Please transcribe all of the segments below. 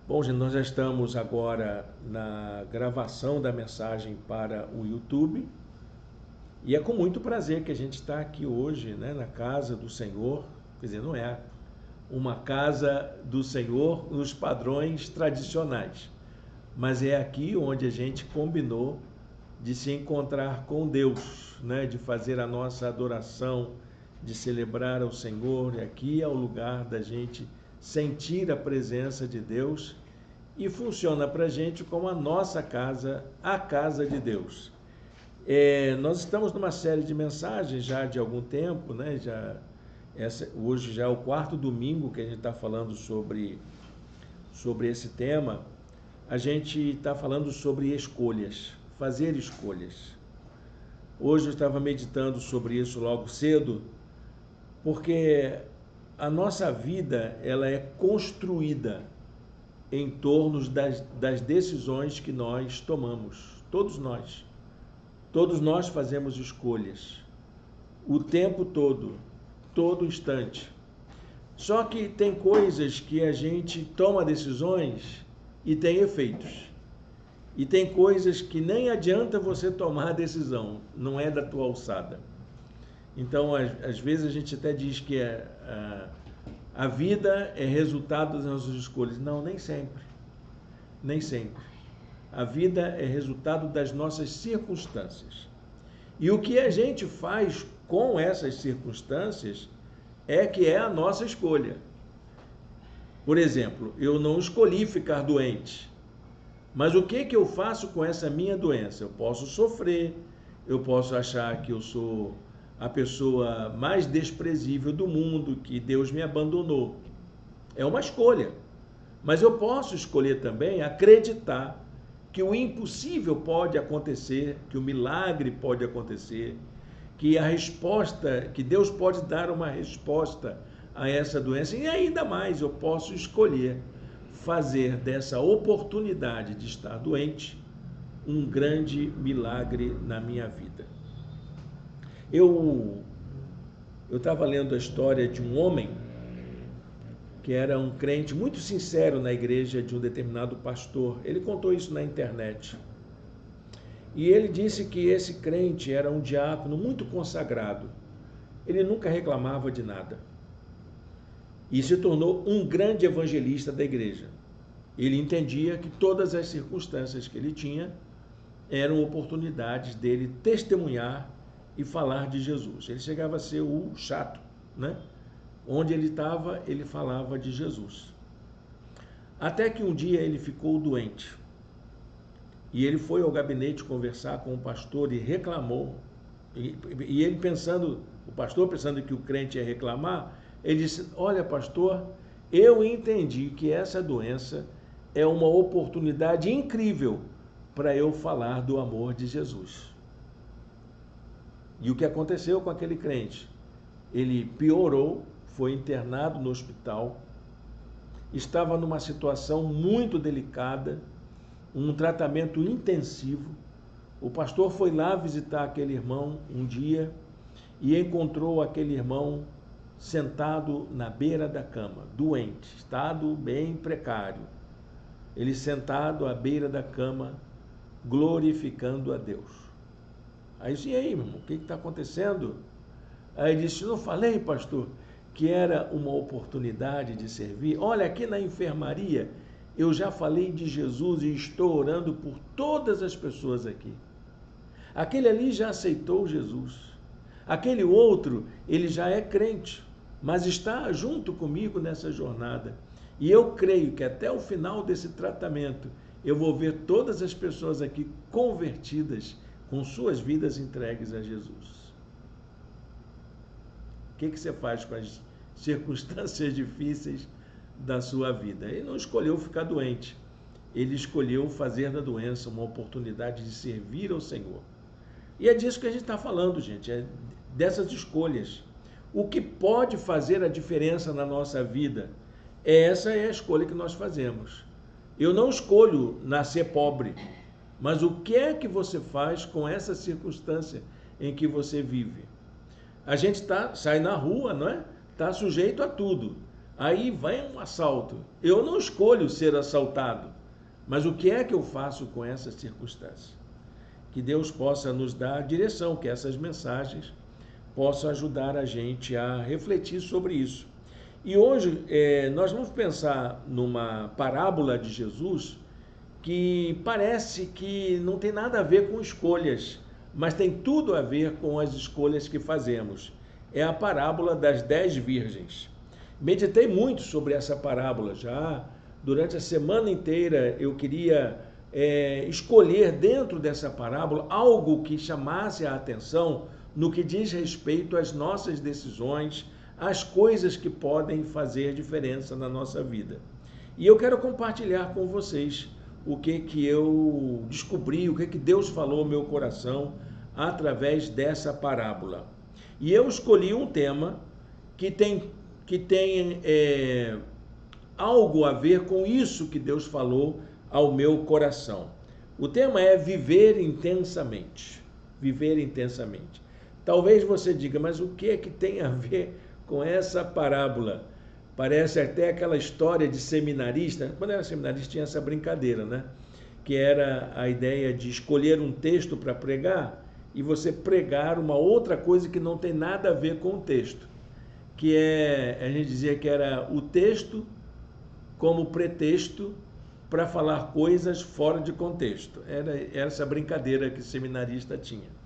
Bom, gente, nós já estamos agora na gravação da mensagem para o YouTube e é com muito prazer que a gente está aqui hoje, né, na casa do Senhor. Quer dizer, não é uma casa do Senhor nos padrões tradicionais, mas é aqui onde a gente combinou de se encontrar com Deus, né, de fazer a nossa adoração, de celebrar ao Senhor. E aqui é o lugar da gente sentir a presença de Deus e funciona para a gente como a nossa casa, a casa de Deus. Nós estamos numa série de mensagens já de algum tempo, né? Hoje já é o quarto domingo que a gente está falando sobre esse tema. A gente está falando sobre escolhas, fazer escolhas. Hoje eu estava meditando sobre isso logo cedo, porque a nossa vida ela é construída em torno das decisões que nós tomamos. Todos nós fazemos escolhas, o tempo todo, todo instante. Só que tem coisas que a gente toma decisões e tem efeitos. E tem coisas que nem adianta você tomar a decisão, não é da tua alçada. Então, às vezes a gente até diz que a vida é resultado das nossas escolhas. Não, nem sempre. Nem sempre. A vida é resultado das nossas circunstâncias. E o que a gente faz com essas circunstâncias é que é a nossa escolha. Por exemplo, eu não escolhi ficar doente. Mas o que eu faço com essa minha doença? Eu posso sofrer, eu posso achar que eu sou a pessoa mais desprezível do mundo, que Deus me abandonou. É uma escolha. Mas eu posso escolher também acreditar que o impossível pode acontecer, que o milagre pode acontecer, que a resposta, que Deus pode dar uma resposta a essa doença. E ainda mais, eu posso escolher fazer dessa oportunidade de estar doente um grande milagre na minha vida. Eu estava lendo a história de um homem que era um crente muito sincero na igreja de um determinado pastor. Ele contou isso na internet. E ele disse que esse crente era um diácono muito consagrado. Ele nunca reclamava de nada. E se tornou um grande evangelista da igreja. Ele entendia que todas as circunstâncias que ele tinha eram oportunidades dele testemunhar e falar de Jesus. Ele chegava a ser o chato, né? Onde ele estava, ele falava de Jesus. Até que um dia ele ficou doente. E ele foi ao gabinete conversar com o pastor e reclamou. E ele pensando, o pastor pensando que o crente ia reclamar, ele disse: olha, pastor, eu entendi que essa doença é uma oportunidade incrível para eu falar do amor de Jesus. E o que aconteceu com aquele crente? Ele piorou, foi internado no hospital, estava numa situação muito delicada, um tratamento intensivo. O pastor foi lá visitar aquele irmão um dia e encontrou aquele irmão sentado na beira da cama, doente, estado bem precário. Ele sentado à beira da cama, glorificando a Deus. Aí disse: e aí, meu irmão, o que está acontecendo? Aí ele disse: não falei, pastor, que era uma oportunidade de servir? Olha, aqui na enfermaria, eu já falei de Jesus e estou orando por todas as pessoas aqui. Aquele ali já aceitou Jesus. Aquele outro, ele já é crente, mas está junto comigo nessa jornada. E eu creio que até o final desse tratamento, eu vou ver todas as pessoas aqui convertidas, com suas vidas entregues a Jesus. O que você faz com as circunstâncias difíceis da sua vida? Ele não escolheu ficar doente. Ele escolheu fazer da doença uma oportunidade de servir ao Senhor. E é disso que a gente está falando, gente. É dessas escolhas. O que pode fazer a diferença na nossa vida? Essa é a escolha que nós fazemos. Eu não escolho nascer pobre, mas o que é que você faz com essa circunstância em que você vive? A gente sai na rua, não é? Está sujeito a tudo. Aí vai um assalto. Eu não escolho ser assaltado, mas o que é que eu faço com essa circunstância? Que Deus possa nos dar direção, que essas mensagens possam ajudar a gente a refletir sobre isso. E hoje nós vamos pensar numa parábola de Jesus que parece que não tem nada a ver com escolhas, mas tem tudo a ver com as escolhas que fazemos. É a parábola das 10 virgens. Meditei muito sobre essa parábola já. Durante a semana inteira eu queria escolher dentro dessa parábola algo que chamasse a atenção no que diz respeito às nossas decisões, às coisas que podem fazer diferença na nossa vida. E eu quero compartilhar com vocês o que eu descobri, o que Deus falou no meu coração através dessa parábola. E eu escolhi um tema que tem algo a ver com isso que Deus falou ao meu coração. O tema é viver intensamente. Viver intensamente. Talvez você diga, mas o que é que tem a ver com essa parábola? Parece até aquela história de seminarista. Quando eu era seminarista tinha essa brincadeira, né? Que era a ideia de escolher um texto para pregar e você pregar uma outra coisa que não tem nada a ver com o texto. Que a gente dizia que era o texto como pretexto para falar coisas fora de contexto. Era essa brincadeira que o seminarista tinha.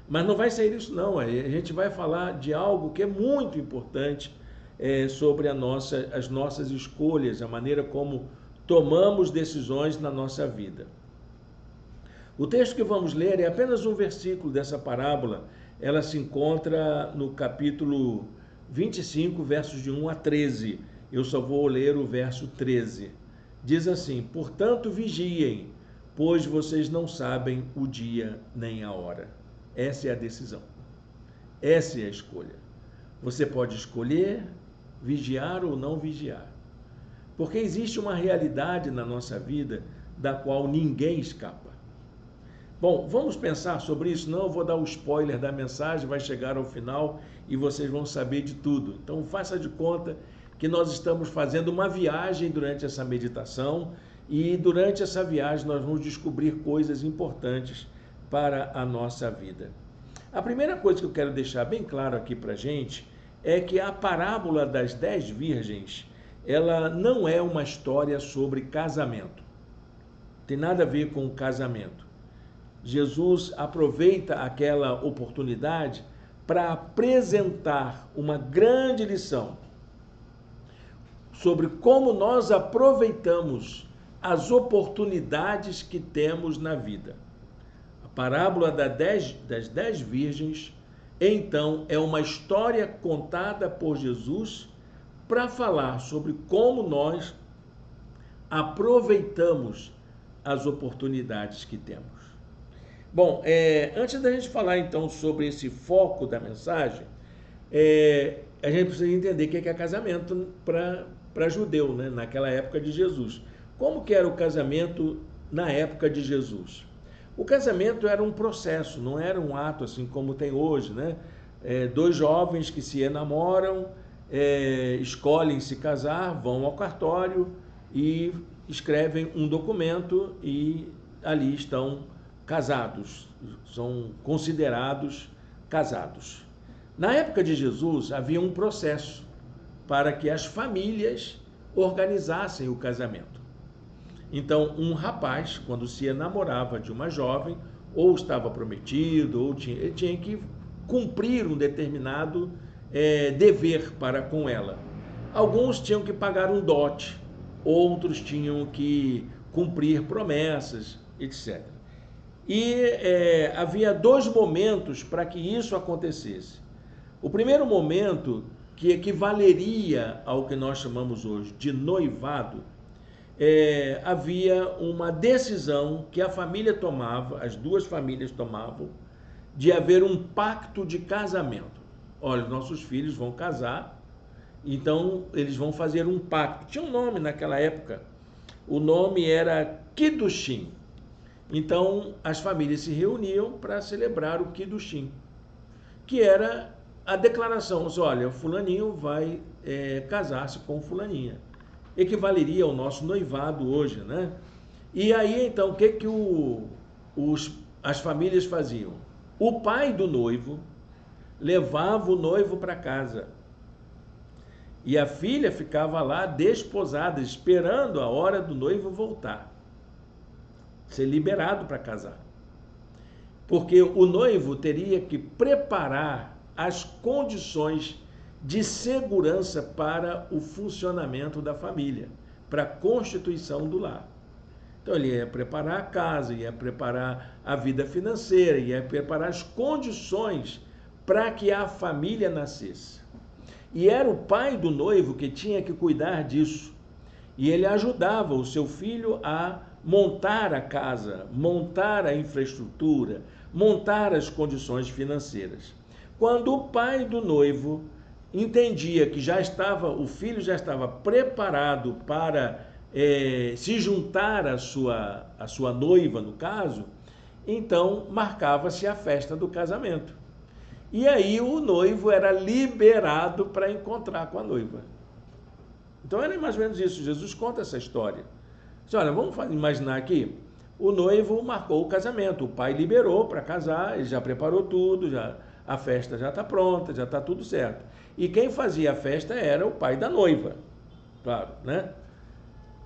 Mas não vai sair isso não, a gente vai falar de algo que é muito importante sobre as nossas escolhas, a maneira como tomamos decisões na nossa vida. O texto que vamos ler é apenas um versículo dessa parábola, ela se encontra no capítulo 25, versos de 1 a 13. Eu só vou ler o verso 13. Diz assim: portanto vigiem, pois vocês não sabem o dia nem a hora. Essa é a decisão. Essa é a escolha. Você pode escolher vigiar ou não vigiar. Porque existe uma realidade na nossa vida da qual ninguém escapa. Bom, vamos pensar sobre isso? Não, eu vou dar o spoiler da mensagem, vai chegar ao final e vocês vão saber de tudo. Então faça de conta que nós estamos fazendo uma viagem durante essa meditação e durante essa viagem nós vamos descobrir coisas importantes para a nossa vida. A primeira coisa que eu quero deixar bem claro aqui para a gente é que a parábola das 10 virgens, ela não é uma história sobre casamento. Tem nada a ver com casamento. Jesus aproveita aquela oportunidade para apresentar uma grande lição sobre como nós aproveitamos as oportunidades que temos na vida. A parábola das 10 virgens, então, é uma história contada por Jesus para falar sobre como nós aproveitamos as oportunidades que temos. Bom, antes da gente falar então sobre esse foco da mensagem, a gente precisa entender o que é casamento para judeu, né? Naquela época de Jesus. Como que era o casamento na época de Jesus? O casamento era um processo, não era um ato assim como tem hoje, né? Dois jovens que se enamoram, escolhem se casar, vão ao cartório e escrevem um documento e ali estão casados, são considerados casados. Na época de Jesus havia um processo para que as famílias organizassem o casamento. Então, um rapaz, quando se enamorava de uma jovem, ou estava prometido, ou ele tinha que cumprir um determinado dever para com ela. Alguns tinham que pagar um dote, outros tinham que cumprir promessas, etc. E havia 2 momentos para que isso acontecesse. O primeiro momento, que equivaleria ao que nós chamamos hoje de noivado, havia uma decisão que a família tomava, as 2 famílias tomavam, de haver um pacto de casamento. Olha, nossos filhos vão casar, então eles vão fazer um pacto. Tinha um nome naquela época, o nome era Kiddushin. Então as famílias se reuniam para celebrar o Kiddushin, que era a declaração, olha, o fulaninho vai casar-se com fulaninha. Equivaleria ao nosso noivado hoje, né? E aí, então, o que as famílias faziam? O pai do noivo levava o noivo para casa. E a filha ficava lá desposada, esperando a hora do noivo voltar, ser liberado para casar. Porque o noivo teria que preparar as condições de segurança para o funcionamento da família, para a constituição do lar. Então ele ia preparar a casa, ia preparar a vida financeira, ia preparar as condições para que a família nascesse. E era o pai do noivo que tinha que cuidar disso. E ele ajudava o seu filho a montar a casa, montar a infraestrutura, montar as condições financeiras. Quando o pai do noivo entendia que o filho já estava preparado para se juntar à sua noiva, no caso, então marcava-se a festa do casamento. E aí o noivo era liberado para encontrar com a noiva. Então era mais ou menos isso. Jesus conta essa história. Olha, vamos imaginar aqui, o noivo marcou o casamento, o pai liberou para casar, ele já preparou tudo, a festa já está pronta, já está tudo certo. E quem fazia a festa era o pai da noiva, claro, né?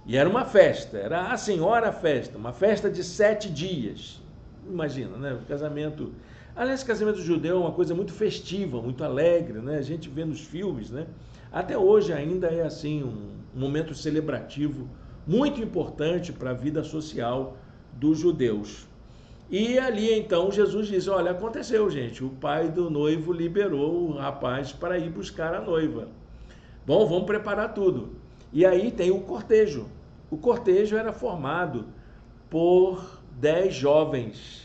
E era uma festa, era a senhora festa, uma festa de 7 dias. Imagina, né? O casamento... Aliás, o casamento judeu é uma coisa muito festiva, muito alegre, né? A gente vê nos filmes, né? Até hoje ainda é assim, um momento celebrativo muito importante para a vida social dos judeus. E ali então Jesus diz, olha, aconteceu, gente, o pai do noivo liberou o rapaz para ir buscar a noiva. Bom, vamos preparar tudo. E aí tem o cortejo. O cortejo era formado por 10 jovens.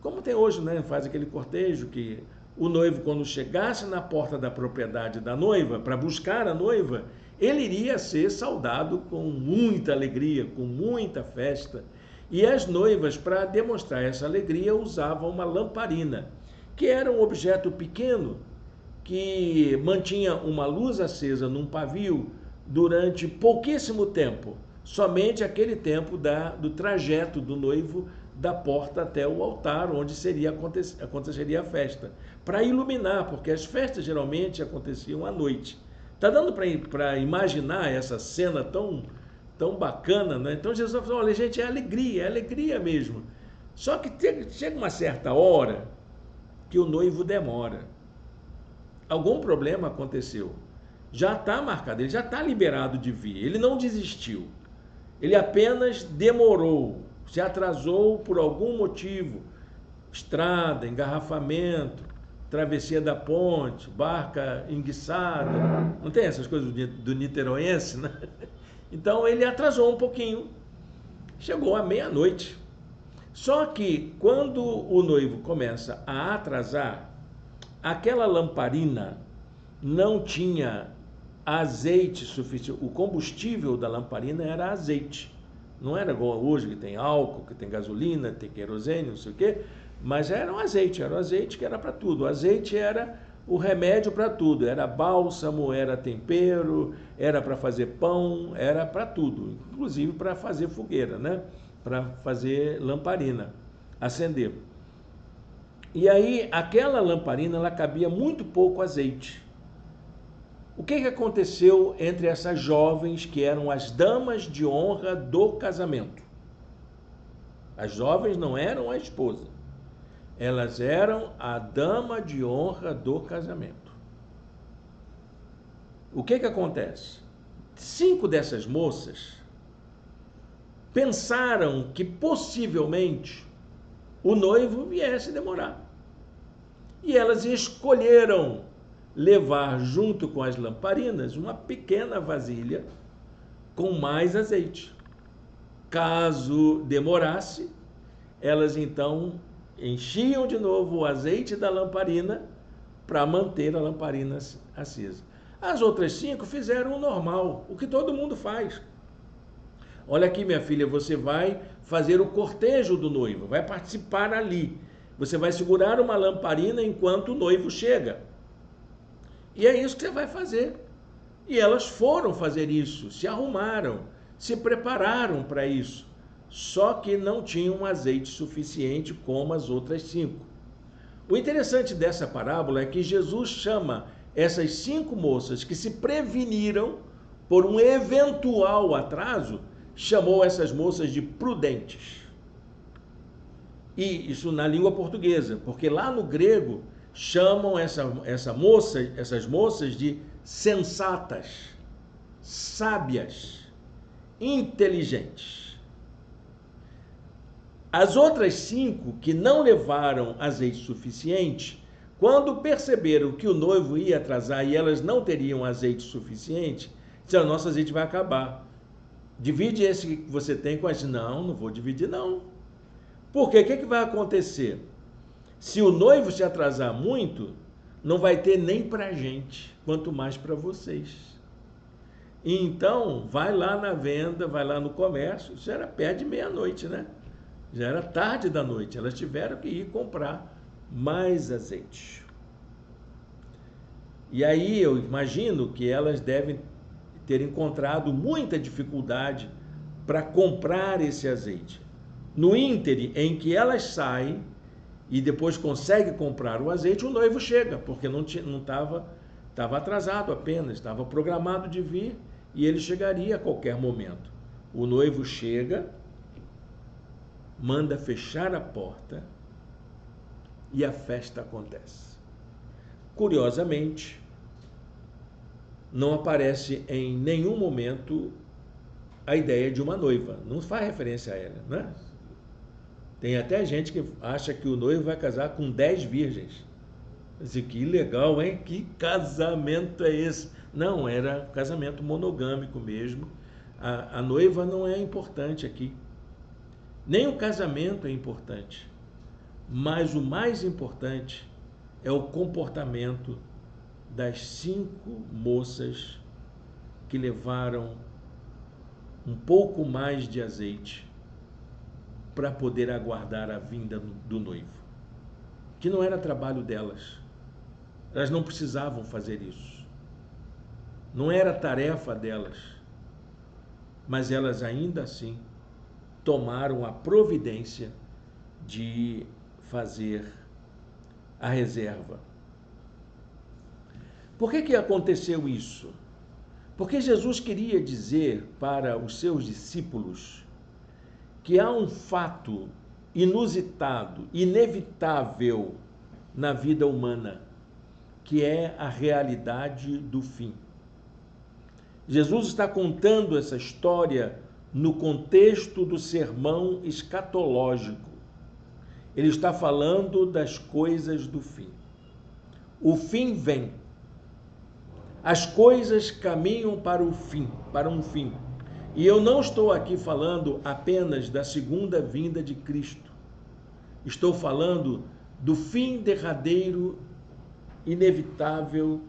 Como tem hoje, né? Faz aquele cortejo que o noivo, quando chegasse na porta da propriedade da noiva, para buscar a noiva, ele iria ser saudado com muita alegria, com muita festa. E as noivas, para demonstrar essa alegria, usavam uma lamparina, que era um objeto pequeno, que mantinha uma luz acesa num pavio durante pouquíssimo tempo, somente aquele tempo do trajeto do noivo da porta até o altar, onde aconteceria a festa, para iluminar, porque as festas geralmente aconteciam à noite. Está dando para imaginar essa cena tão bacana, né? Então Jesus falou, olha gente, é alegria mesmo. Só que chega uma certa hora que o noivo demora. Algum problema aconteceu. Já está marcado, ele já está liberado de vir, ele não desistiu. Ele apenas demorou, se atrasou por algum motivo. Estrada, engarrafamento, travessia da ponte, barca enguiçada. Não tem essas coisas do niteroense, né? Então ele atrasou um pouquinho. Chegou à meia-noite. Só que quando o noivo começa a atrasar, aquela lamparina não tinha azeite suficiente. O combustível da lamparina era azeite. Não era igual hoje, que tem álcool, que tem gasolina, tem querosene, não sei o quê, mas era o azeite que era para tudo. O azeite era o remédio para tudo, era bálsamo, era tempero, era para fazer pão, era para tudo, inclusive para fazer fogueira, né? Para fazer lamparina, acender. E aí, aquela lamparina, ela cabia muito pouco azeite. O que aconteceu entre essas jovens que eram as damas de honra do casamento? As jovens não eram a esposa, elas eram a dama de honra do casamento. O que acontece? 5 dessas moças pensaram que possivelmente o noivo viesse demorar. E elas escolheram levar junto com as lamparinas uma pequena vasilha com mais azeite. Caso demorasse, elas então enchiam de novo o azeite da lamparina para manter a lamparina acesa. As outras 5 fizeram o normal, o que todo mundo faz. Olha aqui, minha filha, você vai fazer o cortejo do noivo, vai participar ali. Você vai segurar uma lamparina enquanto o noivo chega. E é isso que você vai fazer. E elas foram fazer isso, se arrumaram, se prepararam para isso, só que não tinham azeite suficiente como as outras 5. O interessante dessa parábola é que Jesus chama essas 5 moças que se preveniram por um eventual atraso, chamou essas moças de prudentes. E isso na língua portuguesa, porque lá no grego chamam essas moças de sensatas, sábias, inteligentes. As outras 5 que não levaram azeite suficiente, quando perceberam que o noivo ia atrasar e elas não teriam azeite suficiente, disseram: nosso azeite vai acabar. Divide esse que você tem com as... Não vou dividir não. Por quê? O que vai acontecer? Se o noivo se atrasar muito, não vai ter nem para a gente, quanto mais para vocês. Então, vai lá na venda, vai lá no comércio, isso era perto de meia-noite, né? Já era tarde da noite, elas tiveram que ir comprar mais azeite. E aí eu imagino que elas devem ter encontrado muita dificuldade para comprar esse azeite. No íntere em que elas saem e depois conseguem comprar o azeite, o noivo chega, porque não estava atrasado apenas, estava programado de vir e ele chegaria a qualquer momento. O noivo chega, manda fechar a porta e a festa acontece. Curiosamente, não aparece em nenhum momento a ideia de uma noiva, não faz referência a ela, né? Tem até gente que acha que o noivo vai casar com 10 virgens. Assim, que legal, hein? Que casamento é esse? Não, era casamento monogâmico mesmo. A noiva não é importante aqui. Nem o casamento é importante. Mas o mais importante é o comportamento das 5 moças que levaram um pouco mais de azeite para poder aguardar a vinda do noivo, que não era trabalho delas, elas não precisavam fazer isso, não era tarefa delas, mas elas ainda assim tomaram a providência de fazer a reserva. Por que aconteceu isso? Porque Jesus queria dizer para os seus discípulos que há um fato inusitado, inevitável na vida humana, que é a realidade do fim. Jesus está contando essa história no contexto do sermão escatológico. Ele está falando das coisas do fim. O fim vem. As coisas caminham para o fim, para um fim. E eu não estou aqui falando apenas da segunda vinda de Cristo. Estou falando do fim derradeiro, inevitável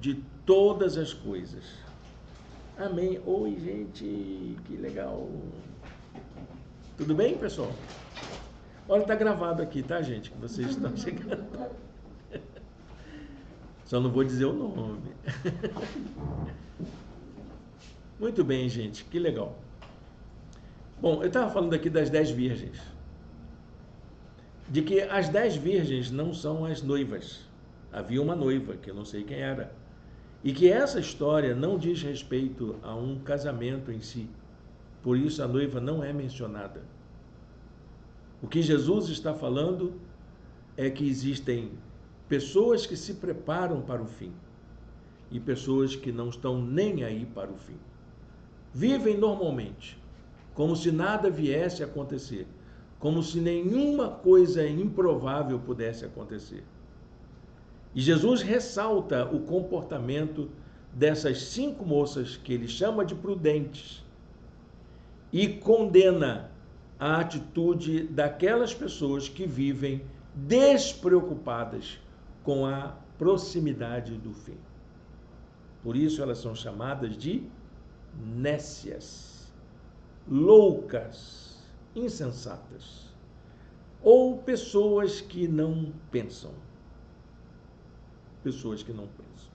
de todas as coisas. Amém. Oi, gente, que legal. Tudo bem, pessoal? Olha, tá gravado aqui, tá, gente? Que vocês estão chegando. Só não vou dizer o nome. Muito bem, gente, que legal. Bom, eu estava falando aqui das 10 virgens. De que as 10 virgens não são as noivas. Havia uma noiva, que eu não sei quem era. E que essa história não diz respeito a um casamento em si. Por isso a noiva não é mencionada. O que Jesus está falando é que existem pessoas que se preparam para o fim e pessoas que não estão nem aí para o fim. Vivem normalmente, como se nada viesse a acontecer, como se nenhuma coisa improvável pudesse acontecer. E Jesus ressalta o comportamento dessas 5 moças, que ele chama de prudentes, e condena a atitude daquelas pessoas que vivem despreocupadas com a proximidade do fim. Por isso elas são chamadas de nécias, loucas, insensatas, ou pessoas que não pensam. Pessoas que não pensam.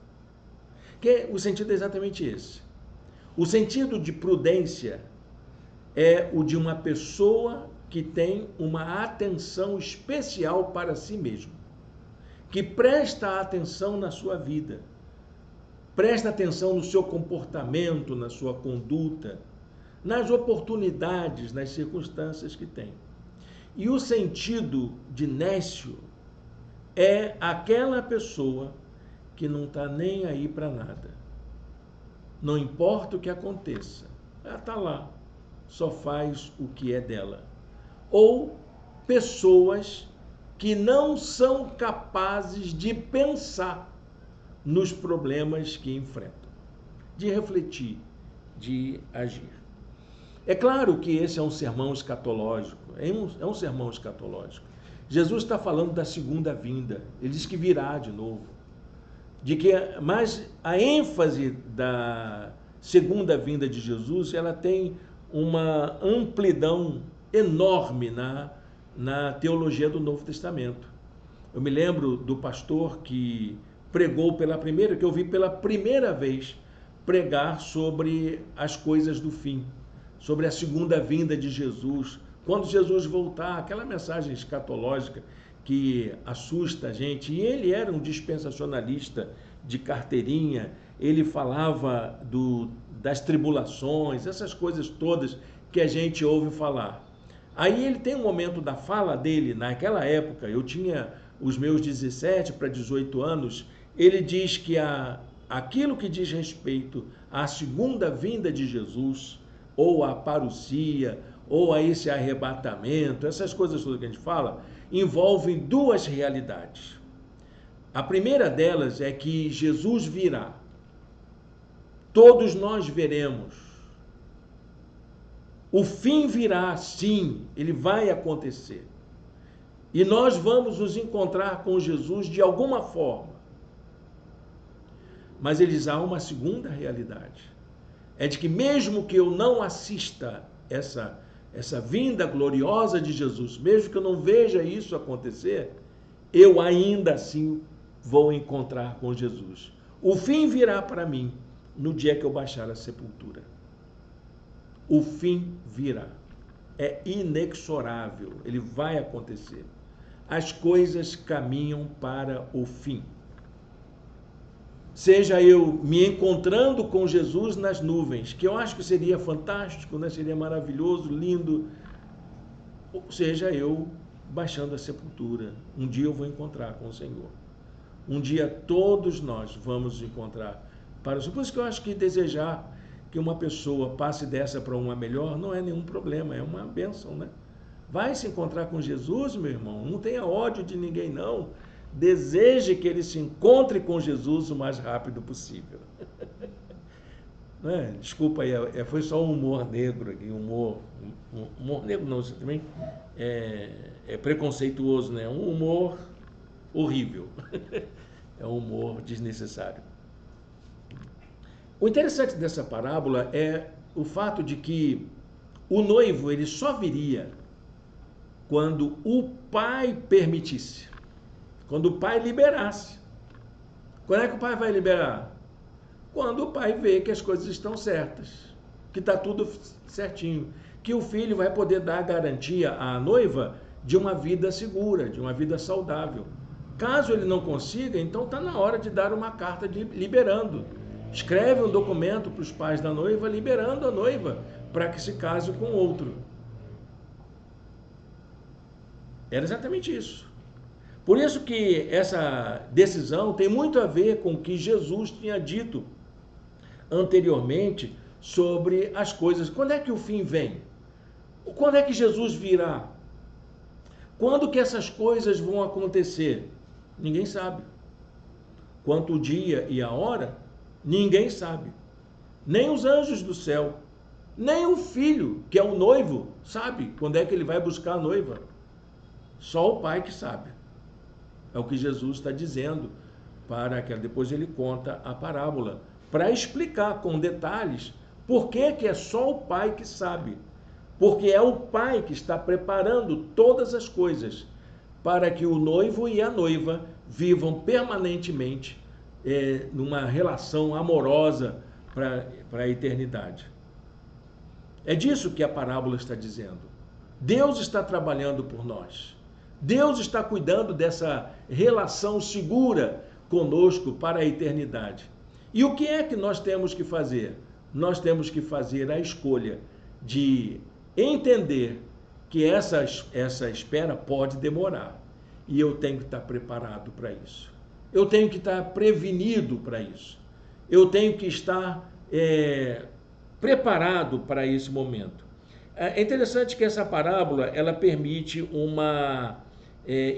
Que o sentido é exatamente esse. O sentido de prudência é o de uma pessoa que tem uma atenção especial para si mesmo, que presta atenção na sua vida, presta atenção no seu comportamento, na sua conduta, nas oportunidades, nas circunstâncias que tem. E o sentido de nécio é aquela pessoa que não está nem aí para nada. Não importa o que aconteça, ela está lá, só faz o que é dela. Ou pessoas que não são capazes de pensar nos problemas que enfrentam, de refletir, de agir. É claro que esse é um sermão escatológico, é um sermão escatológico. Jesus está falando da segunda vinda, ele diz que virá de novo. Mas a ênfase da segunda vinda de Jesus, ela tem uma amplidão enorme na teologia do Novo Testamento. Eu me lembro do pastor que que eu vi pela primeira vez pregar sobre as coisas do fim, sobre a segunda vinda de Jesus, quando Jesus voltar, aquela mensagem escatológica que assusta a gente. E ele era um dispensacionalista de carteirinha, ele falava das tribulações, essas coisas todas que a gente ouve falar. Aí ele tem um momento da fala dele, naquela época, eu tinha os meus 17 para 18 anos, ele diz que aquilo que diz respeito à segunda vinda de Jesus, ou à parousia, ou a esse arrebatamento, essas coisas todas que a gente fala, envolvem duas realidades. A primeira delas é que Jesus virá. Todos nós veremos. O fim virá, sim, ele vai acontecer. E nós vamos nos encontrar com Jesus de alguma forma. Mas há uma segunda realidade. É de que mesmo que eu não assista essa vinda gloriosa de Jesus, mesmo que eu não veja isso acontecer, eu ainda assim vou encontrar com Jesus. O fim virá para mim no dia que eu baixar a sepultura. O fim virá. É inexorável, ele vai acontecer. As coisas caminham para o fim. Seja eu me encontrando com Jesus nas nuvens, que eu acho que seria fantástico, né? Seria maravilhoso, lindo. Ou seja eu baixando a sepultura. Um dia eu vou encontrar com o Senhor. Um dia todos nós vamos encontrar para o Senhor. Por isso que eu acho que desejar que uma pessoa passe dessa para uma melhor não é nenhum problema, é uma bênção, né? Vai se encontrar com Jesus, meu irmão. Não tenha ódio de ninguém, não. Deseje que ele se encontre com Jesus o mais rápido possível. Não é? Desculpa aí, foi só um humor negro aqui, humor negro não, isso também é preconceituoso, né? Um humor horrível. É um humor desnecessário. O interessante dessa parábola é o fato de que o noivo ele só viria quando o pai permitisse. Quando o pai liberasse. Quando é que o pai vai liberar? Quando o pai vê que as coisas estão certas, que está tudo certinho, que o filho vai poder dar garantia à noiva de uma vida segura, de uma vida saudável. Caso ele não consiga, então está na hora de dar uma carta liberando. Escreve um documento para os pais da noiva, liberando a noiva para que se case com outro. Era exatamente isso. Por isso que essa decisão tem muito a ver com o que Jesus tinha dito anteriormente sobre as coisas. Quando é que o fim vem? Quando é que Jesus virá? Quando que essas coisas vão acontecer? Ninguém sabe. Quanto o dia e a hora, ninguém sabe. Nem os anjos do céu, nem o filho, que é o noivo, sabe quando é que ele vai buscar a noiva. Só o pai que sabe. É o que Jesus está dizendo para que depois ele conta a parábola, para explicar com detalhes por que é só o pai que sabe. Porque é o pai que está preparando todas as coisas para que o noivo e a noiva vivam permanentemente numa relação amorosa para a eternidade. É disso que a parábola está dizendo. Deus está trabalhando por nós. Deus está cuidando dessa relação segura conosco para a eternidade. E o que é que nós temos que fazer? Nós temos que fazer a escolha de entender que essa espera pode demorar. E eu tenho que estar preparado para isso. Eu tenho que estar prevenido para isso. Eu tenho que estar preparado para esse momento. É interessante que essa parábola ela permite uma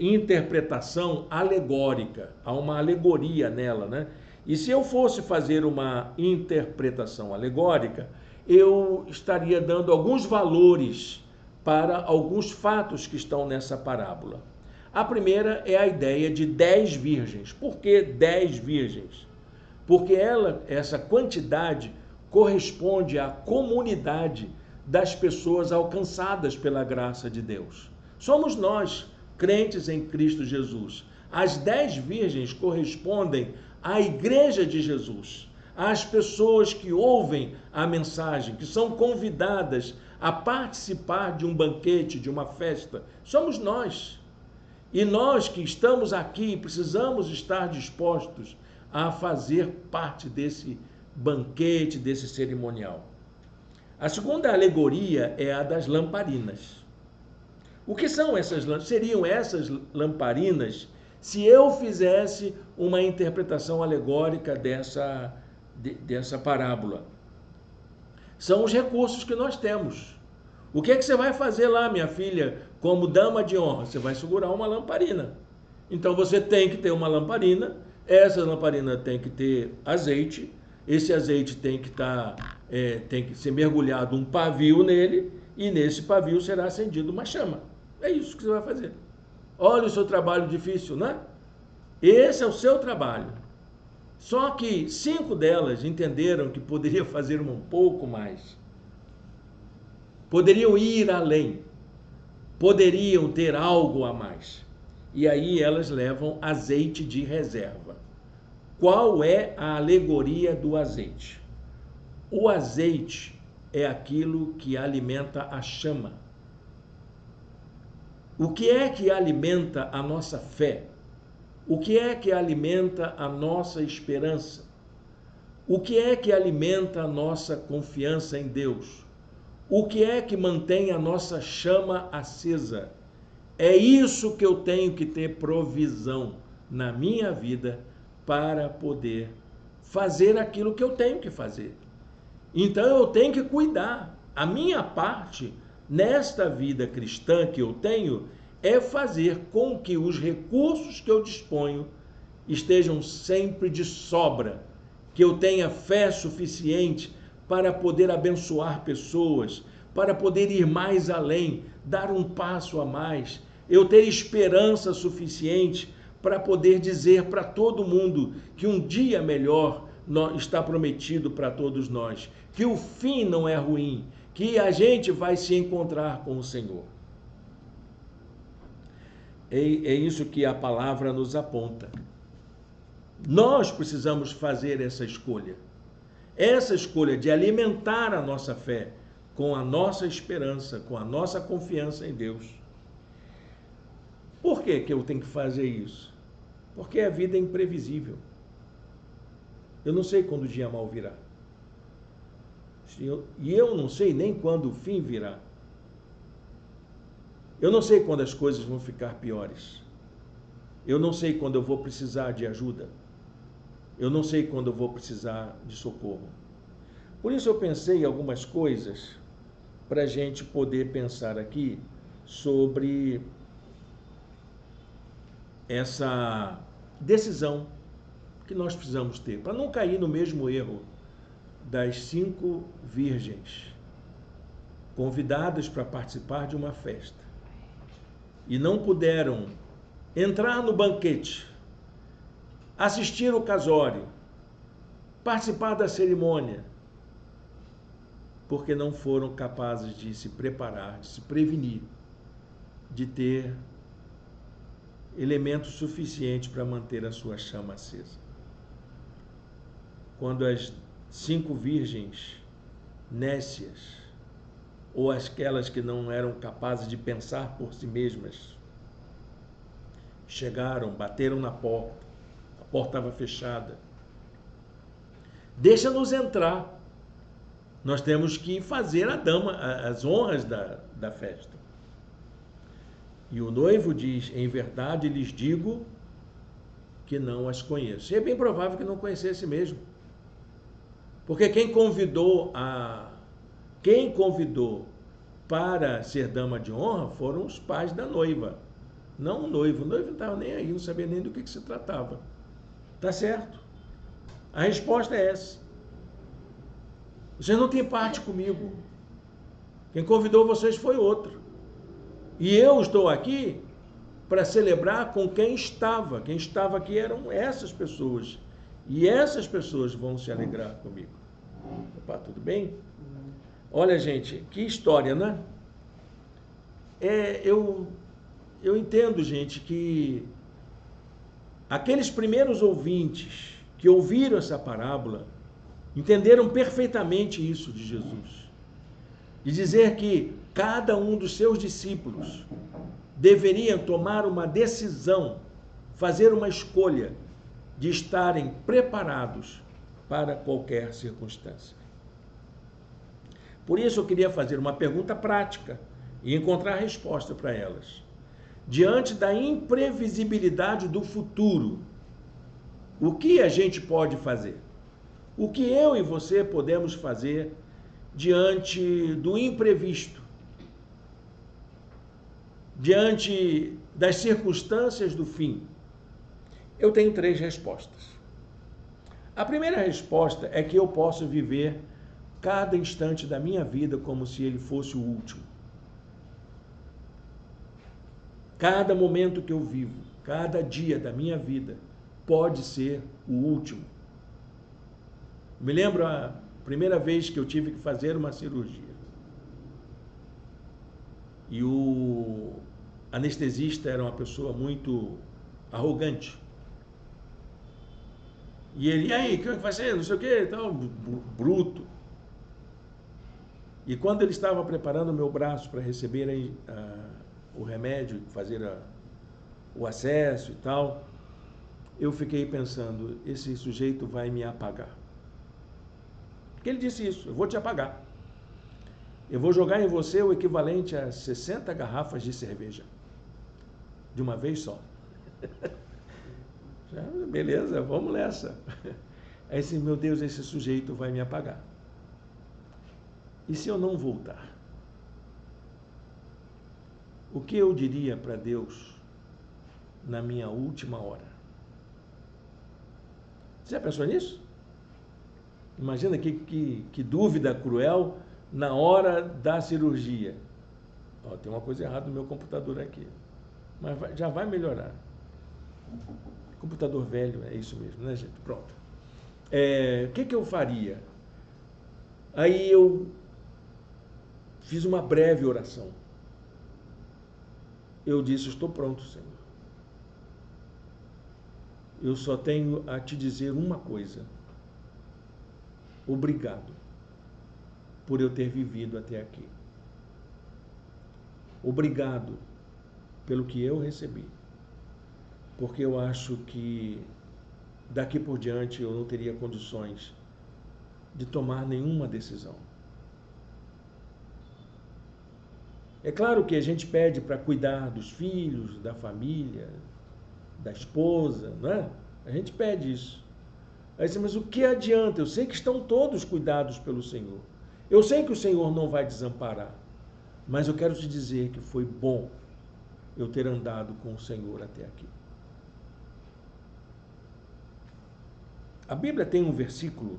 interpretação alegórica. Há uma alegoria nela, né? E se eu fosse fazer uma interpretação alegórica, eu estaria dando alguns valores para alguns fatos que estão nessa parábola. A primeira é a ideia de 10 virgens. Por que 10 virgens? Porque essa quantidade corresponde à comunidade das pessoas alcançadas pela graça de Deus. Somos nós, crentes em Cristo Jesus. As 10 virgens correspondem à igreja de Jesus, às pessoas que ouvem a mensagem, que são convidadas a participar de um banquete, de uma festa. Somos nós. E nós que estamos aqui precisamos estar dispostos a fazer parte desse banquete, desse cerimonial. A segunda alegoria é a das lamparinas. O que são essas lamparinas? Seriam essas lamparinas se eu fizesse uma interpretação alegórica dessa parábola. São os recursos que nós temos. O que é que você vai fazer lá, minha filha, como dama de honra? Você vai segurar uma lamparina. Então você tem que ter uma lamparina, essa lamparina tem que ter azeite, esse azeite tem que ser mergulhado um pavio nele, e nesse pavio será acendida uma chama. É isso que você vai fazer. Olha o seu trabalho difícil, né? Esse é o seu trabalho. Só que 5 delas entenderam que poderia fazer um pouco mais. Poderiam ir além. Poderiam ter algo a mais. E aí elas levam azeite de reserva. Qual é a alegoria do azeite? O azeite é aquilo que alimenta a chama. O que é que alimenta a nossa fé? O que é que alimenta a nossa esperança? O que é que alimenta a nossa confiança em Deus? O que é que mantém a nossa chama acesa? É isso que eu tenho que ter provisão na minha vida para poder fazer aquilo que eu tenho que fazer. Então eu tenho que cuidar. A minha parte nesta vida cristã que eu tenho é fazer com que os recursos que eu disponho estejam sempre de sobra, que eu tenha fé suficiente para poder abençoar pessoas, para poder ir mais além, dar um passo a mais, eu ter esperança suficiente para poder dizer para todo mundo que um dia melhor está prometido para todos nós, que o fim não é ruim, que a gente vai se encontrar com o Senhor. É isso que a palavra nos aponta. Nós precisamos fazer essa escolha de alimentar a nossa fé com a nossa esperança, com a nossa confiança em Deus. Por que eu tenho que fazer isso? Porque a vida é imprevisível. Eu não sei quando o dia mal virá. E eu não sei nem quando o fim virá. Eu não sei quando as coisas vão ficar piores. Eu não sei quando eu vou precisar de ajuda. Eu não sei quando eu vou precisar de socorro. Por isso eu pensei em algumas coisas para a gente poder pensar aqui sobre essa decisão que nós precisamos ter, para não cair no mesmo erro das 5 virgens convidadas para participar de uma festa e não puderam entrar no banquete, assistir o casório, participar da cerimônia, porque não foram capazes de se preparar, de se prevenir, de ter elementos suficientes para manter a sua chama acesa. quando as 5 virgens nécias, ou aquelas que não eram capazes de pensar por si mesmas, chegaram, bateram na porta, a porta estava fechada. Deixa-nos entrar. Nós temos que fazer as honras da festa. E o noivo diz: em verdade lhes digo que não as conheço. E é bem provável que não conhecesse mesmo. Porque quem convidou para ser dama de honra foram os pais da noiva, não o noivo. O noivo não estava nem aí, não sabia nem do que se tratava. Tá certo? A resposta é essa. Vocês não têm parte comigo. Quem convidou vocês foi outro. E eu estou aqui para celebrar com quem estava. Quem estava aqui eram essas pessoas. E essas pessoas vão se alegrar comigo. Opa, tudo bem? Olha, gente, que história, né? Eu entendo, gente, que aqueles primeiros ouvintes que ouviram essa parábola entenderam perfeitamente isso de Jesus. De dizer que cada um dos seus discípulos deveria tomar uma decisão, fazer uma escolha de estarem preparados para qualquer circunstância. Por isso eu queria fazer uma pergunta prática e encontrar resposta para elas. Diante da imprevisibilidade do futuro, o que a gente pode fazer? O que eu e você podemos fazer diante do imprevisto? Diante das circunstâncias do fim? Eu tenho 3 respostas. A primeira resposta é que eu posso viver cada instante da minha vida como se ele fosse o último. Cada momento que eu vivo, cada dia da minha vida pode ser o último. Me lembro a primeira vez que eu tive que fazer uma cirurgia. E o anestesista era uma pessoa muito arrogante. E ele, e aí, o que vai ser? Não sei o que, tal, bruto. E quando ele estava preparando o meu braço para receber o remédio, fazer o acesso e tal, eu fiquei pensando, esse sujeito vai me apagar. Porque ele disse isso, eu vou te apagar. Eu vou jogar em você o equivalente a 60 garrafas de cerveja. De uma vez só. Beleza, vamos nessa. Aí disse, meu Deus, esse sujeito vai me apagar. E se eu não voltar? O que eu diria para Deus na minha última hora? Você já pensou nisso? Imagina que dúvida cruel na hora da cirurgia. Ó, tem uma coisa errada no meu computador aqui. Mas já vai melhorar. Computador velho, é isso mesmo, né, gente? Pronto. O que eu faria? Aí eu fiz uma breve oração. Eu disse, estou pronto, Senhor. Eu só tenho a te dizer uma coisa. Obrigado por eu ter vivido até aqui. Obrigado pelo que eu recebi. Porque eu acho que daqui por diante eu não teria condições de tomar nenhuma decisão. É claro que a gente pede para cuidar dos filhos, da família, da esposa, não é? A gente pede isso. Aí você, mas o que adianta? Eu sei que estão todos cuidados pelo Senhor. Eu sei que o Senhor não vai desamparar. Mas eu quero te dizer que foi bom eu ter andado com o Senhor até aqui. A Bíblia tem um versículo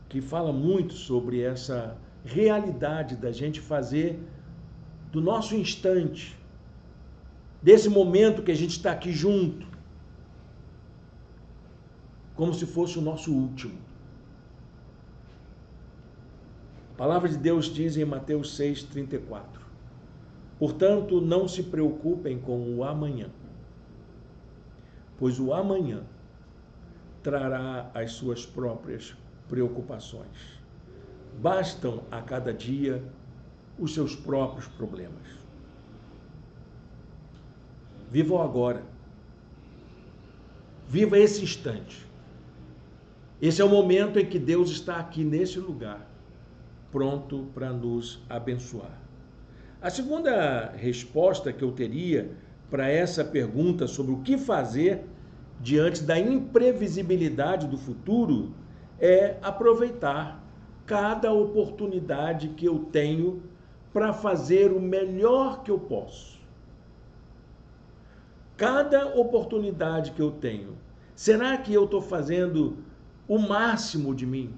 que fala muito sobre essa realidade da gente fazer do nosso instante, desse momento que a gente está aqui junto, como se fosse o nosso último. A palavra de Deus diz em Mateus 6,34: portanto, não se preocupem com o amanhã, pois o amanhã trará as suas próprias preocupações. Bastam a cada dia os seus próprios problemas. Viva o agora. Viva esse instante. Esse é o momento em que Deus está aqui nesse lugar, pronto para nos abençoar. A segunda resposta que eu teria para essa pergunta sobre o que fazer diante da imprevisibilidade do futuro é aproveitar cada oportunidade que eu tenho para fazer o melhor que eu posso. Cada oportunidade que eu tenho, será que eu estou fazendo o máximo de mim?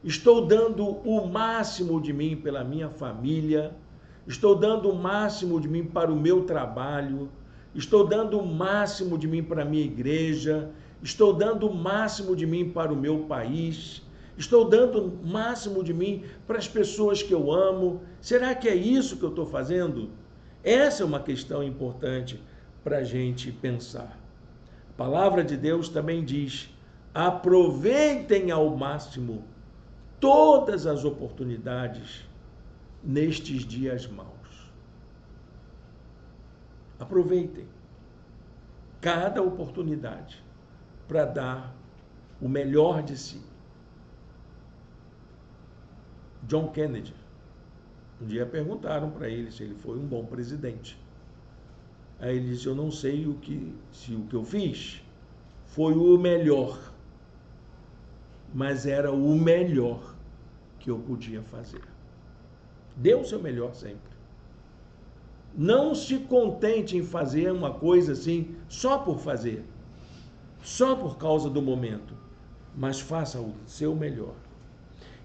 Estou dando o máximo de mim pela minha família? Estou dando o máximo de mim para o meu trabalho? Estou dando o máximo de mim para a minha igreja? Estou dando o máximo de mim para o meu país? Estou dando o máximo de mim para as pessoas que eu amo? Será que é isso que eu estou fazendo? Essa é uma questão importante para a gente pensar. A palavra de Deus também diz: aproveitem ao máximo todas as oportunidades nestes dias maus. Aproveitem cada oportunidade para dar o melhor de si. John Kennedy, um dia perguntaram para ele se ele foi um bom presidente. Aí ele disse: eu não sei se o que eu fiz foi o melhor, mas era o melhor que eu podia fazer. Dê o seu melhor sempre. Não se contente em fazer uma coisa assim só por fazer, só por causa do momento, mas faça o seu melhor.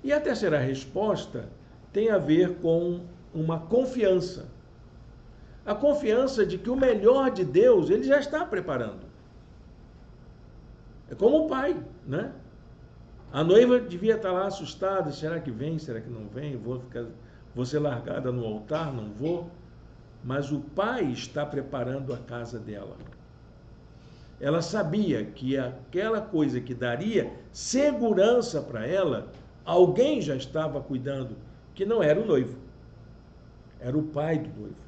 E a terceira resposta tem a ver com uma confiança. A confiança de que o melhor de Deus ele já está preparando. É como o pai, né? A noiva devia estar lá assustada: será que vem, será que não vem? Vou ser largada no altar? Não vou? Mas o pai está preparando a casa dela. Ela sabia que aquela coisa que daria segurança para ela, alguém já estava cuidando, que não era o noivo, era o pai do noivo.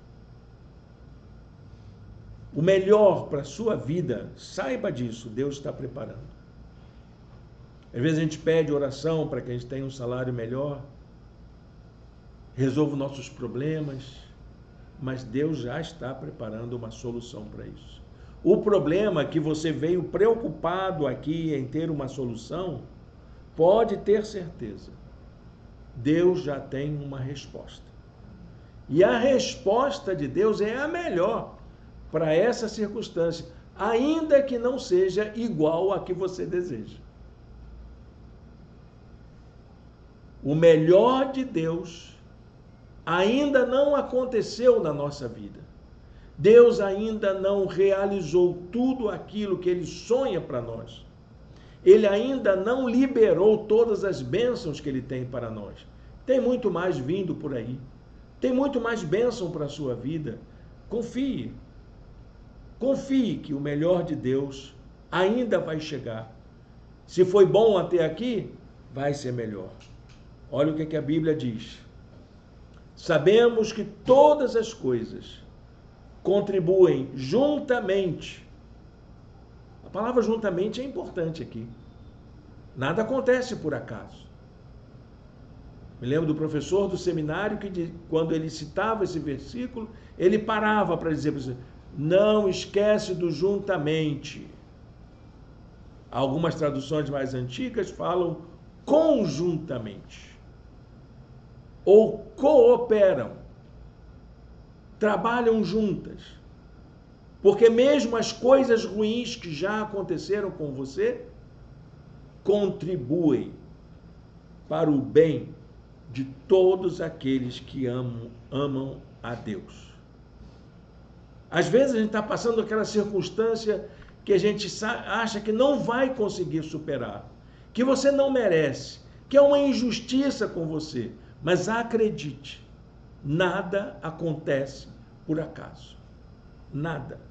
O melhor para a sua vida, saiba disso, Deus está preparando. Às vezes a gente pede oração para que a gente tenha um salário melhor, resolva nossos problemas, mas Deus já está preparando uma solução para isso. O problema é que você veio preocupado aqui em ter uma solução, pode ter certeza, Deus já tem uma resposta. E a resposta de Deus é a melhor para essa circunstância, ainda que não seja igual a que você deseja. O melhor de Deus ainda não aconteceu na nossa vida. Deus ainda não realizou tudo aquilo que Ele sonha para nós. Ele ainda não liberou todas as bênçãos que Ele tem para nós. Tem muito mais vindo por aí. Tem muito mais bênção para a sua vida. Confie. Confie que o melhor de Deus ainda vai chegar. Se foi bom até aqui, vai ser melhor. Olha o que a Bíblia diz. Sabemos que todas as coisas contribuem juntamente. A palavra juntamente é importante aqui. Nada acontece por acaso. Me lembro do professor do seminário que, quando ele citava esse versículo, ele parava para dizer para você: não esquece do juntamente. Algumas traduções mais antigas falam conjuntamente. Ou cooperam. Trabalham juntas. Porque mesmo as coisas ruins que já aconteceram com você, contribuem para o bem de todos aqueles que amam a Deus. Às vezes a gente está passando aquela circunstância que a gente acha que não vai conseguir superar, que você não merece, que é uma injustiça com você. Mas acredite, nada acontece por acaso. Nada.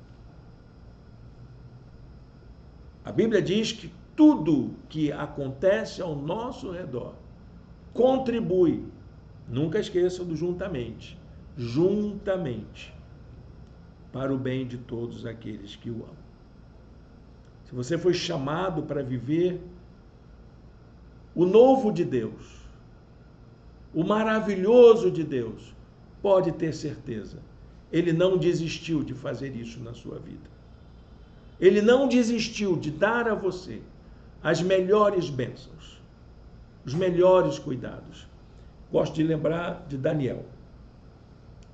A Bíblia diz que tudo que acontece ao nosso redor contribui, nunca esqueçam do juntamente, juntamente, para o bem de todos aqueles que o amam. Se você foi chamado para viver o novo de Deus, o maravilhoso de Deus, pode ter certeza, Ele não desistiu de fazer isso na sua vida. Ele não desistiu de dar a você as melhores bênçãos, os melhores cuidados. Gosto de lembrar de Daniel.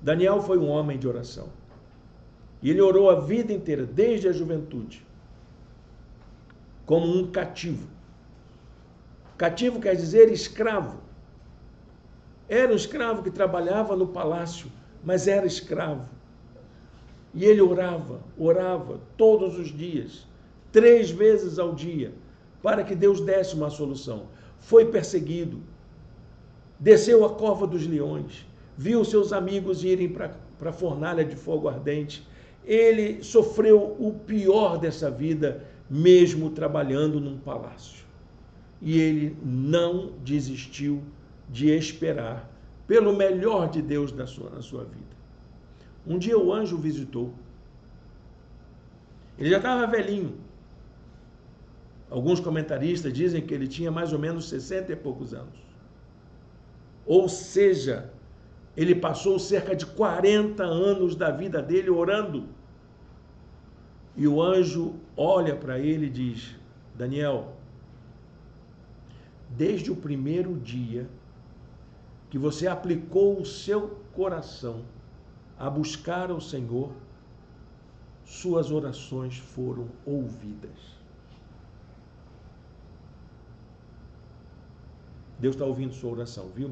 Daniel foi um homem de oração. E ele orou a vida inteira, desde a juventude, como um cativo. Cativo quer dizer escravo. Era um escravo que trabalhava no palácio, mas era escravo. E ele orava todos os dias, 3 vezes ao dia, para que Deus desse uma solução. Foi perseguido, desceu a cova dos leões, viu seus amigos irem para a fornalha de fogo ardente. Ele sofreu o pior dessa vida, mesmo trabalhando num palácio. E ele não desistiu de esperar pelo melhor de Deus na sua vida. Um dia o anjo o visitou. Ele já estava velhinho. Alguns comentaristas dizem que ele tinha mais ou menos 60 e poucos anos. Ou seja, ele passou cerca de 40 anos da vida dele orando. E o anjo olha para ele e diz: Daniel, desde o primeiro dia que você aplicou o seu coração a buscar ao Senhor, suas orações foram ouvidas. Deus está ouvindo sua oração, viu,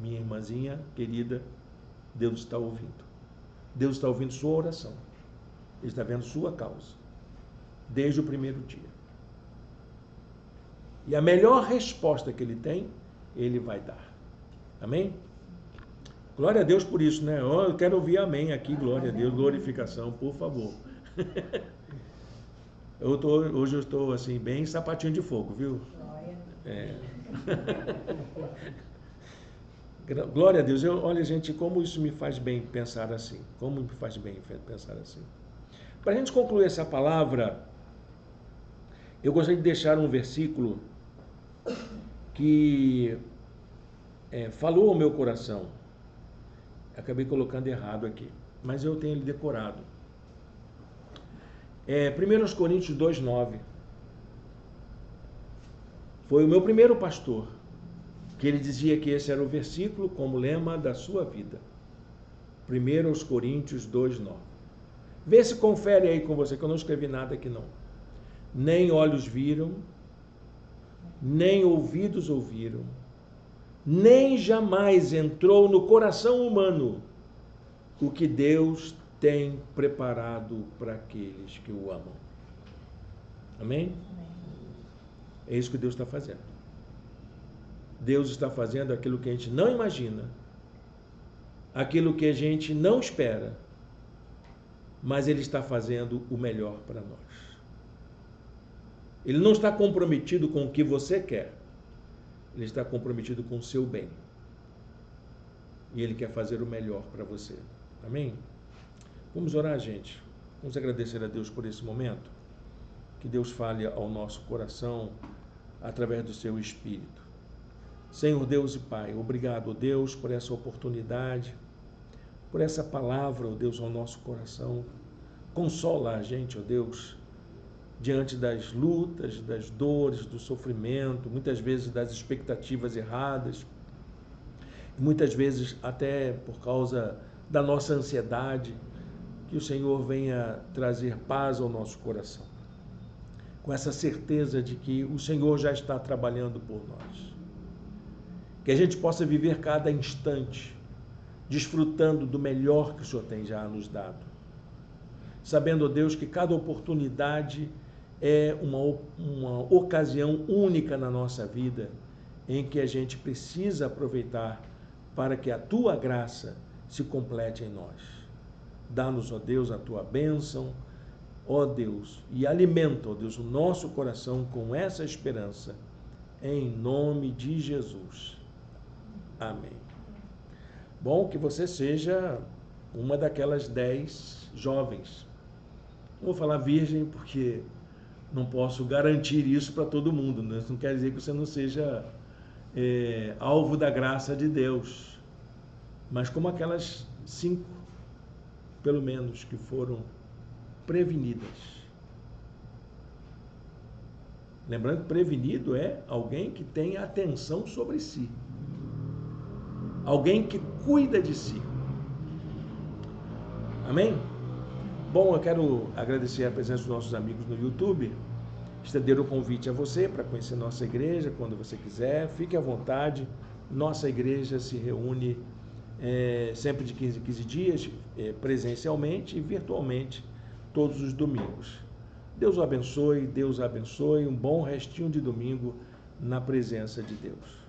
minha irmãzinha querida? Deus está ouvindo. Deus está ouvindo sua oração. Ele está vendo sua causa, desde o primeiro dia. E a melhor resposta que ele tem, ele vai dar. Amém? Glória a Deus por isso, né? Eu quero ouvir amém aqui, glória a Deus, glorificação, por favor. Hoje eu estou assim, bem sapatinho de fogo, viu? É. Glória a Deus. Olha, gente, como isso me faz bem pensar assim. Como me faz bem pensar assim. Para a gente concluir essa palavra, eu gostaria de deixar um versículo que falou ao meu coração. Acabei colocando errado aqui, mas eu tenho ele decorado. 1 Coríntios 2,9. Foi o meu primeiro pastor que ele dizia que esse era o versículo como lema da sua vida. 1 Coríntios 2,9. Vê se confere aí com você, que eu não escrevi nada aqui não. Nem olhos viram, nem ouvidos ouviram, nem jamais entrou no coração humano o que Deus tem preparado para aqueles que o amam. Amém? É isso que Deus está fazendo. Deus está fazendo aquilo que a gente não imagina, aquilo que a gente não espera, mas Ele está fazendo o melhor para nós. Ele não está comprometido com o que você quer, Ele está comprometido com o seu bem. E Ele quer fazer o melhor para você. Amém? Vamos orar, gente. Vamos agradecer a Deus por esse momento. Que Deus fale ao nosso coração através do seu Espírito. Senhor Deus e Pai, obrigado, Deus, por essa oportunidade, por essa palavra, ó Deus, ao nosso coração. Consola a gente, ó Deus, diante das lutas, das dores, do sofrimento, muitas vezes das expectativas erradas, muitas vezes até por causa da nossa ansiedade, que o Senhor venha trazer paz ao nosso coração, com essa certeza de que o Senhor já está trabalhando por nós. Que a gente possa viver cada instante, desfrutando do melhor que o Senhor tem já nos dado. Sabendo, ó Deus, que cada oportunidade é uma ocasião única na nossa vida, em que a gente precisa aproveitar para que a Tua graça se complete em nós. Dá-nos, ó Deus, a Tua bênção, ó Deus, e alimenta, ó Deus, o nosso coração com essa esperança, em nome de Jesus. Amém. Bom, que você seja uma daquelas 10 jovens. Não vou falar virgem porque não posso garantir isso para todo mundo, né? Isso não quer dizer que você não seja alvo da graça de Deus, mas como aquelas 5, pelo menos, que foram prevenidas. Lembrando que prevenido é alguém que tem atenção sobre si, alguém que cuida de si. Amém? Bom, eu quero agradecer a presença dos nossos amigos no YouTube, estender o convite a você para conhecer nossa igreja quando você quiser, fique à vontade. Nossa igreja se reúne sempre de 15 em 15 dias, presencialmente e virtualmente, todos os domingos. Deus o abençoe, um bom restinho de domingo na presença de Deus.